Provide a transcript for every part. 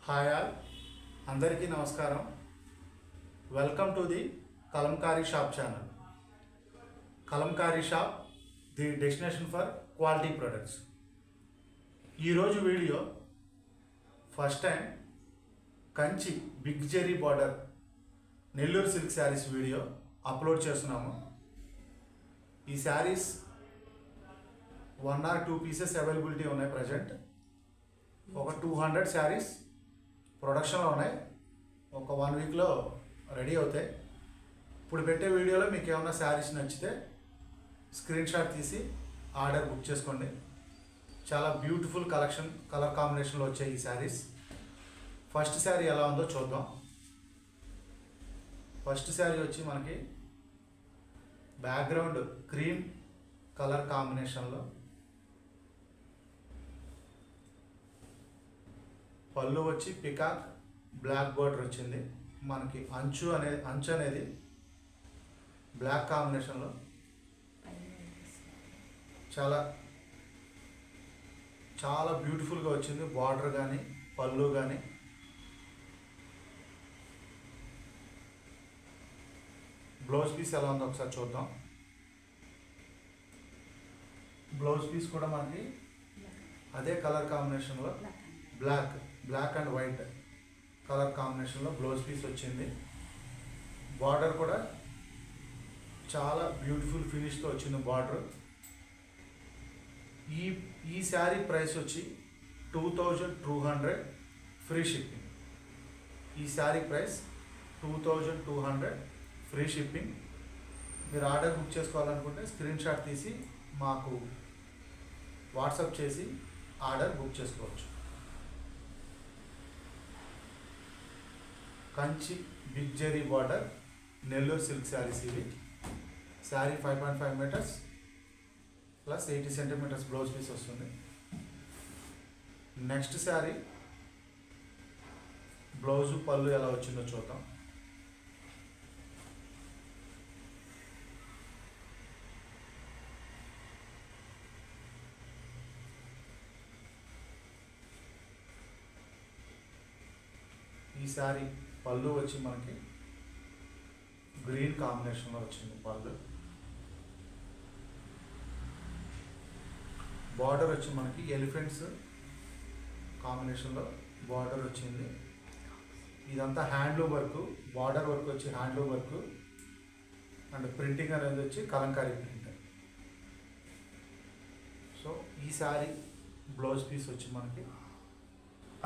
Hi all, అందరికీ నమస్కారం. Welcome to the Kalamkari shop channel. Kalamkari shop, the destination for quality products. ఈరోజు video first time Kanchi big zari border Nellore silk saris video upload చేస్తున్నాము. ఈ saris 1 or 2 pieces availability ఉన్నాయి. Present ఒక 200 శారీస్ ప్రొడక్షన్లో ఉన్నాయి. ఒక 1 వీక్లో రెడీ అవుతాయి. ఇప్పుడు పెట్టే వీడియోలో మీకు ఏమైనా శారీస్ నచ్చితే స్క్రీన్ షాట్ తీసి ఆర్డర్ బుక్ చేసుకోండి. చాలా బ్యూటిఫుల్ కలెక్షన్, కలర్ కాంబినేషన్లో వచ్చాయి ఈ శారీస్. ఫస్ట్ శారీ ఎలా ఉందో చూద్దాం. ఫస్ట్ శారీ వచ్చి మనకి బ్యాక్గ్రౌండ్ క్రీమ్ కలర్ కాంబినేషన్లో, పళ్ళు వచ్చి పికాక్ బ్లాక్ బోర్డర్ వచ్చింది. మనకి అంచు అనేది బ్లాక్ కాంబినేషన్లో చాలా చాలా బ్యూటిఫుల్గా వచ్చింది. బార్డర్ కానీ పళ్ళు కానీ. బ్లౌజ్ పీస్ ఎలా ఉందో ఒకసారి చూద్దాం. బ్లౌజ్ పీస్ కూడా మనకి అదే కలర్ కాంబినేషన్లో బ్లాక్ అండ్ వైట్ కలర్ కాంబినేషన్లో బ్లౌజ్ పీస్ వచ్చింది. బార్డర్ కూడా చాలా బ్యూటిఫుల్ ఫినిష్తో వచ్చింది బార్డర్. ఈ శారీ ప్రైస్ వచ్చి 2200 ఫ్రీ షిప్పింగ్. ఈ శారీ ప్రైస్ 2200 ఫ్రీ షిప్పింగ్. మీరు ఆర్డర్ బుక్ చేసుకోవాలనుకుంటే స్క్రీన్ షాట్ తీసి మాకు వాట్సాప్ చేసి ఆర్డర్ బుక్ చేసుకోవచ్చు. Kanchi big zari border Nellore silk saris ఇవి. Sari 5.5 metres plus 80 centimetres blouse piece వస్తుంది. నెక్స్ట్ శారీ బ్లౌజు పళ్ళు ఎలా వచ్చిందో చూద్దాం. ఈ శారీ పళ్ళు వచ్చి మనకి గ్రీన్ కాంబినేషన్లో వచ్చింది పళ్ళు. బార్డర్ వచ్చి మనకి ఎలిఫెంట్స్ కాంబినేషన్లో బార్డర్ వచ్చింది. ఇదంతా హ్యాండ్లూమ్ వర్క్. బార్డర్ వర్క్ వచ్చి హ్యాండ్లూమ్ వర్క్ అండ్ ప్రింటింగ్ అనేది వచ్చి కలంకారీ ప్రింట్. సో ఈ శారీ బ్లౌజ్ పీస్ వచ్చి మనకి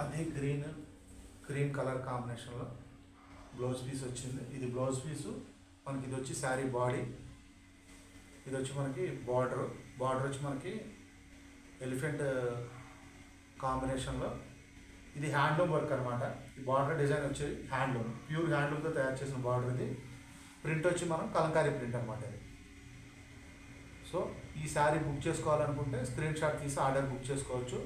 అదే క్రీమ్ కలర్ కాంబినేషన్లో బ్లౌజ్ పీస్ వచ్చింది. ఇది బ్లౌజ్ పీసు మనకి. ఇది వచ్చి శారీ బాడీ. ఇది వచ్చి మనకి బార్డర్ వచ్చి మనకి ఎలిఫెంట్ కాంబినేషన్లో. ఇది హ్యాండ్లూమ్ వర్క్ అనమాట. ఈ బార్డర్ డిజైన్ వచ్చి హ్యాండ్లూమ్, ప్యూర్ హ్యాండ్లూమ్తో తయారు చేసిన బార్డర్. ఇది ప్రింట్ వచ్చి మనం కలంకారీ ప్రింట్ అనమాట ఇది. సో ఈ శారీ బుక్ చేసుకోవాలనుకుంటే స్క్రీన్ షాట్ తీసి ఆర్డర్ బుక్ చేసుకోవచ్చు.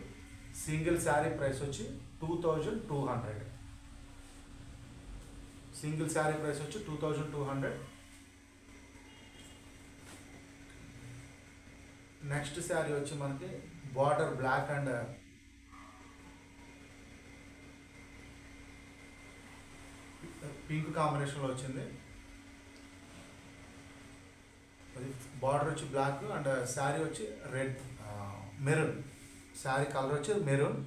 సింగిల్ శారీ ప్రైస్ వచ్చి 2200. సింగిల్ శారీ ప్రైస్ వచ్చి 2200. నెక్స్ట్ శారీ వచ్చి మనకి బార్డర్ బ్లాక్ అండ్ పింక్ కాంబినేషన్లో వచ్చింది. అది బార్డర్ వచ్చి బ్లాక్ అండ్ శారీ వచ్చి రెడ్ మెరూన్. శారీ కలర్ వచ్చి మెరూన్.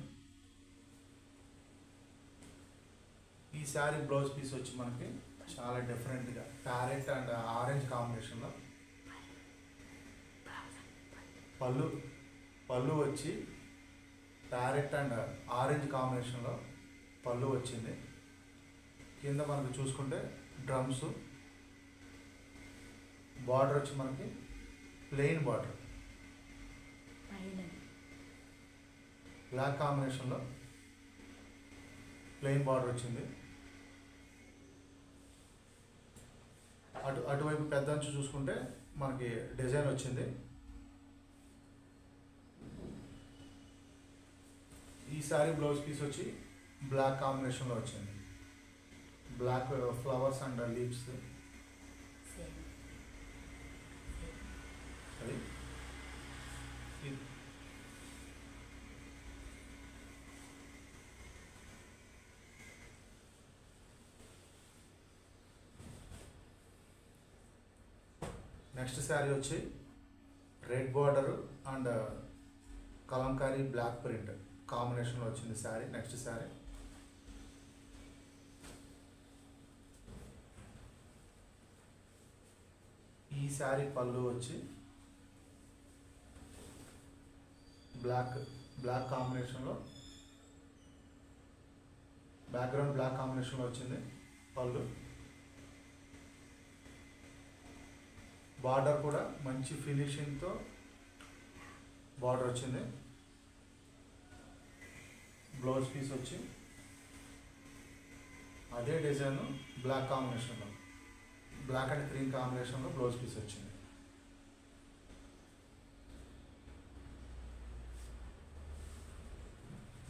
ఈ శారీ బ్లౌజ్ పీస్ వచ్చి మనకి చాలా డిఫరెంట్గా ప్యారెట్ అండ్ ఆరెంజ్ కాంబినేషన్లో. పళ్ళు వచ్చి ప్యారెట్ అండ్ ఆరెంజ్ కాంబినేషన్లో పళ్ళు వచ్చింది. కింద మనకు చూసుకుంటే డ్రమ్స్. బార్డర్ వచ్చి మనకి ప్లెయిన్ బార్డర్ బ్లాక్ కాంబినేషన్లో ప్లెయిన్ బార్డర్ వచ్చింది. అటువైపు పెద్ద అంచు చూసుకుంటే మనకి డిజైన్ వచ్చింది. ఈ శారీ బ్లౌజ్ పీస్ వచ్చి బ్లాక్ కాంబినేషన్లో వచ్చింది. Black flowers and leaves. అది నెక్స్ట్ శారీ వచ్చి red border and kalamkari block print కాంబినేషన్లో వచ్చింది శారీ. నెక్స్ట్ శారీ ఈ శారీ పళ్ళు వచ్చి బ్లాక్ కాంబినేషన్లో బ్యాక్గ్రౌండ్ బ్లాక్ కాంబినేషన్లో వచ్చింది పళ్ళు. బార్డర్ కూడా మంచి ఫినిషింగ్తో బార్డర్ వచ్చింది. బ్లౌజ్ పీస్ వచ్చి అదే డిజైన్ బ్లాక్ కాంబినేషన్లో, బ్లాక్ అండ్ క్రీమ్ కాంబినేషన్లో బ్లౌజ్ పీస్ వచ్చింది.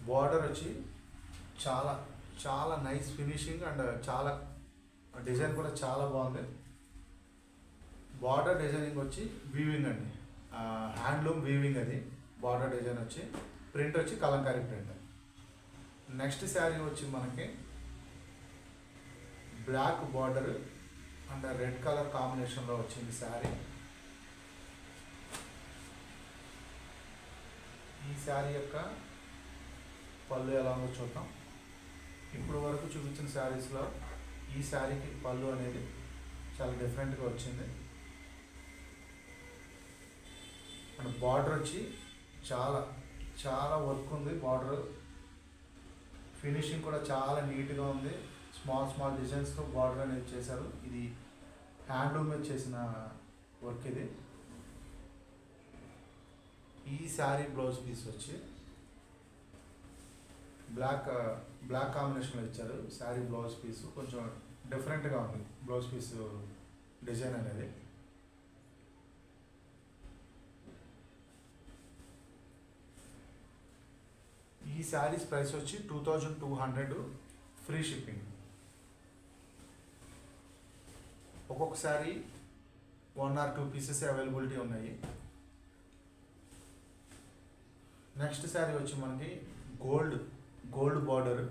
బార్డర్ వచ్చి చాలా చాలా నైస్ ఫినిషింగ్ అండ్ చాలా డిజైన్ కూడా చాలా బాగుంది. బార్డర్ డిజైనింగ్ వచ్చి వీవింగ్ అండి, హ్యాండ్లూమ్ వీవింగ్. అది బార్డర్ డిజైన్ వచ్చి ప్రింట్ వచ్చి కలంకారీ ప్రింట్. నెక్స్ట్ శారీ వచ్చి మనకి black border and red colour కాంబినేషన్లో వచ్చింది శారీ. ఈ శారీ యొక్క పళ్ళు ఎలా ఉందో చూద్దాం. ఇప్పుడు వరకు చూపించిన శారీస్లో ఈ శారీకి పళ్ళు అనేది చాలా డిఫరెంట్గా వచ్చింది. అండ్ బార్డర్ వచ్చి చాలా చాలా వర్క్ ఉంది. బార్డర్ ఫినిషింగ్ కూడా చాలా నీట్గా ఉంది. స్మాల్ డిజైన్స్తో బార్డర్ అనేది చేశారు. ఇది హ్యాండ్లూమ్ మీద చేసిన వర్క్ ఇది. ఈ శారీ బ్లౌజ్ పీస్ వచ్చి బ్లాక్ కాంబినేషన్లో ఇచ్చారు. శారీ బ్లౌజ్ పీస్ కొంచెం డిఫరెంట్గా ఉంది. బ్లౌజ్ పీస్ డిజైన్ అనేది ఈ శారీస్ ప్రైస్ వచ్చి 2200 ఫ్రీ షిప్పింగ్. ఒక్కొక్క శారీ 1 or 2 పీసెస్ అవైలబిలిటీ ఉన్నాయి. నెక్స్ట్ శారీ వచ్చి మనకి gold border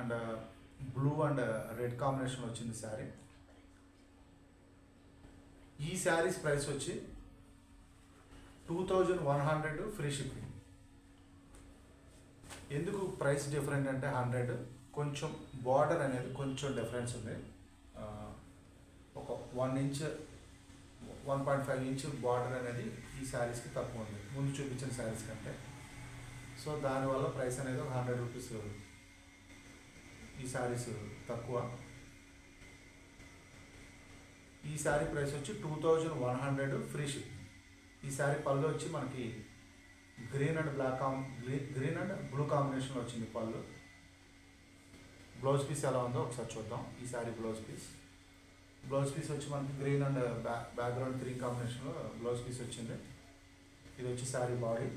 and blue and red combination వచ్చింది శారీ. ఈ శారీస్ ప్రైస్ వచ్చి 2100 ఫ్రీ షిప్పింగ్. ఎందుకు ప్రైస్ డిఫరెంట్ అంటే 100 కొంచెం బార్డర్ అనేది కొంచెం డిఫరెన్స్ ఉంది. ఒక 1 ఇంచ్ 1.5 ఇంచ్ బార్డర్ అనేది ఈ శారీస్కి తక్కువ ఉంది ముందు చూపించిన శారీస్ కంటే. సో దానివల్ల ప్రైస్ అనేది 100 రూపీస్ ఈ శారీస్ తక్కువ. ఈ శారీ ప్రైస్ వచ్చి 2100 ఫ్రీ షిప్. ఈ శారీ పళ్ళు వచ్చి మనకి గ్రీన్ అండ్ బ్లూ కాంబినేషన్లో వచ్చింది పళ్ళు. బ్లౌజ్ పీస్ ఎలా ఉందో ఒకసారి చూద్దాం. ఈ శారీ బ్లౌజ్ పీస్ వచ్చి మనకి గ్రీన్ అండ్ బ్యాక్గ్రౌండ్ క్రీమ్ కాంబినేషన్లో బ్లౌజ్ పీస్ వచ్చింది. ఇది వచ్చి శారీ బాడీ.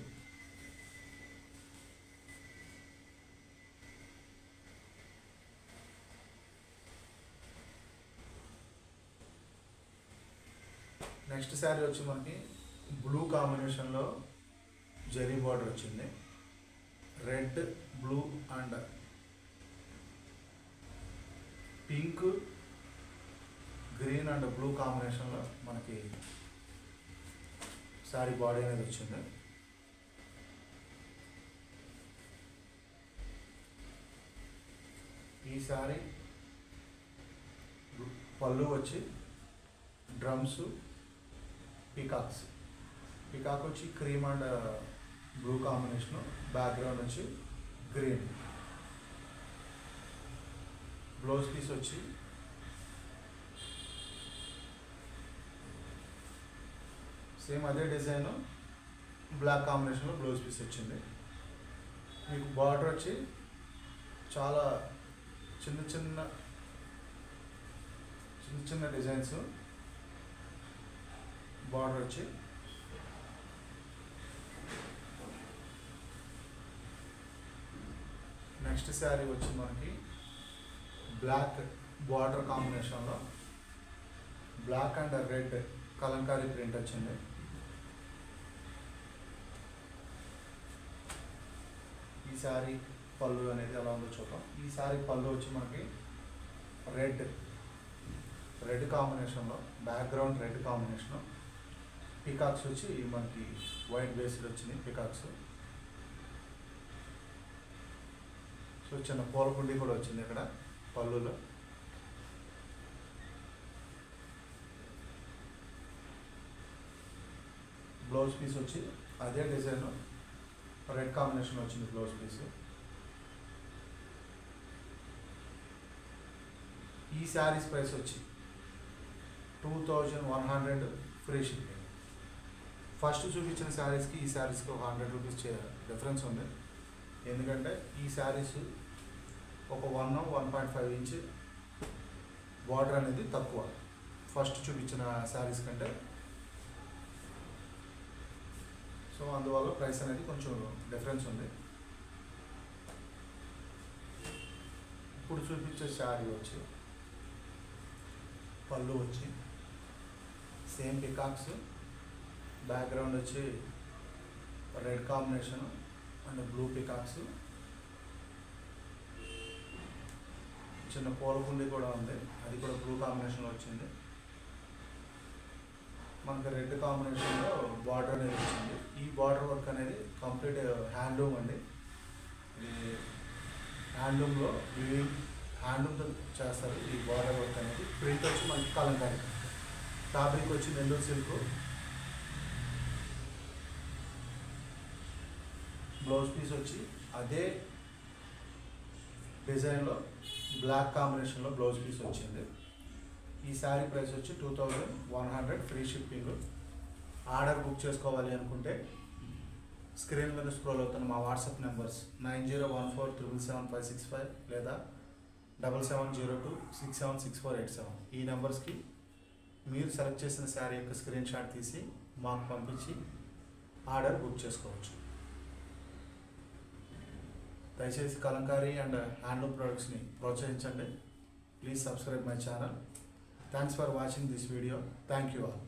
నెక్స్ట్ శారీ వచ్చి మనకి బ్లూ కాంబినేషన్లో జరీ బార్డర్ వచ్చింది. Red, blue and pink, green and blue కాంబినేషన్లో మనకి శారీ బాడీ అనేది వచ్చింది. ఈ శారీ పళ్ళు వచ్చి డ్రమ్స్, పికాక్ వచ్చి cream and blue combination, background వచ్చి గ్రీన్. బ్లౌజ్ పీస్ వచ్చి సేమ్ అదే డిజైన్ బ్లాక్ కాంబినేషన్లో బ్లౌజ్ పీస్ వచ్చింది. మీకు బార్డర్ వచ్చి చాలా చిన్న డిజైన్స్ బార్డర్ వచ్చి. నెక్స్ట్ శారీ వచ్చి మనకి బ్లాక్ బార్డర్ కాంబినేషన్లో black and red kalamkari print వచ్చింది. ఈ శారీ పళ్ళు అనేది ఎలా ఉందో చూద్దాం. ఈ శారీ పళ్ళు వచ్చి మనకి రెడ్ కాంబినేషన్లో, బ్యాక్గ్రౌండ్ రెడ్ కాంబినేషను, పికాక్స్ వచ్చి మనకి వైట్ బేస్డ్ వచ్చినాయి పికాక్స్. సో చిన్న పూలకుండి కూడా వచ్చింది ఇక్కడ పళ్ళులో. బ్లౌజ్ పీస్ వచ్చి అదే డిజైన్ రెడ్ కాంబినేషన్ వచ్చింది బ్లౌజ్ పీస్. ఈ శారీస్ ప్రైస్ వచ్చి 2100 ఫ్రీ షిప్పింగ్. ఫస్ట్ చూపించిన శారీస్కి ఈ శారీస్కి ఒక 100 రూపీస్ డిఫరెన్స్ ఉంది. ఎందుకంటే ఈ శారీస్ ఒక 1.5 ఇంచ్ బార్డర్ అనేది తక్కువ ఫస్ట్ చూపించిన శారీస్ కంటే. సో అందువల్ల ప్రైస్ అనేది కొంచెం డిఫరెన్స్ ఉంది. ఇప్పుడు చూపించే శారీ వచ్చి పళ్ళు వచ్చి సేమ్ పికాక్స్, బ్యాక్గ్రౌండ్ వచ్చి red combination and blue peacocks. చిన్న పూలకుండి కూడా ఉంది, అది కూడా బ్లూ కాంబినేషన్లో వచ్చింది. మనకి రెడ్ కాంబినేషన్లో బార్డర్ అనేది వచ్చింది. ఈ బార్డర్ వర్క్ అనేది కంప్లీట్ హ్యాండ్లూమ్ అండి. ఇది హ్యాండ్లూమ్లో హ్యాండ్లూమ్తో చేస్తారు ఈ బార్డర్ వర్క్ అనేది. ప్రింట్ వచ్చి మనకి కలంకారీ, ఫ్యాబ్రిక్ వచ్చి నెల్లూరు సిల్క్. బ్లౌజ్ పీస్ వచ్చి అదే డిజైన్లో బ్లాక్ కాంబినేషన్లో బ్లౌజ్ పీస్ వచ్చింది. ఈ శారీ ప్రైస్ వచ్చి 2100 ఫ్రీ షిప్పింగ్. ఆర్డర్ బుక్ చేసుకోవాలి అనుకుంటే స్క్రీన్ మీద స్క్రోల్ అవుతున్న మా వాట్సాప్ నెంబర్స్ 9014777565 లేదా 7702676487 ఈ నెంబర్స్కి మీరు సెలెక్ట్ చేసిన శారీ యొక్క స్క్రీన్ షాట్ తీసి మాకు పంపించి ఆర్డర్ బుక్ చేసుకోవచ్చు. దయచేసి కలంకారీ అండ్ హ్యాండ్లూమ్ ప్రొడక్ట్స్ని ప్రోత్సహించండి. Please subscribe my channel. Thanks for watching this video. Thank you all.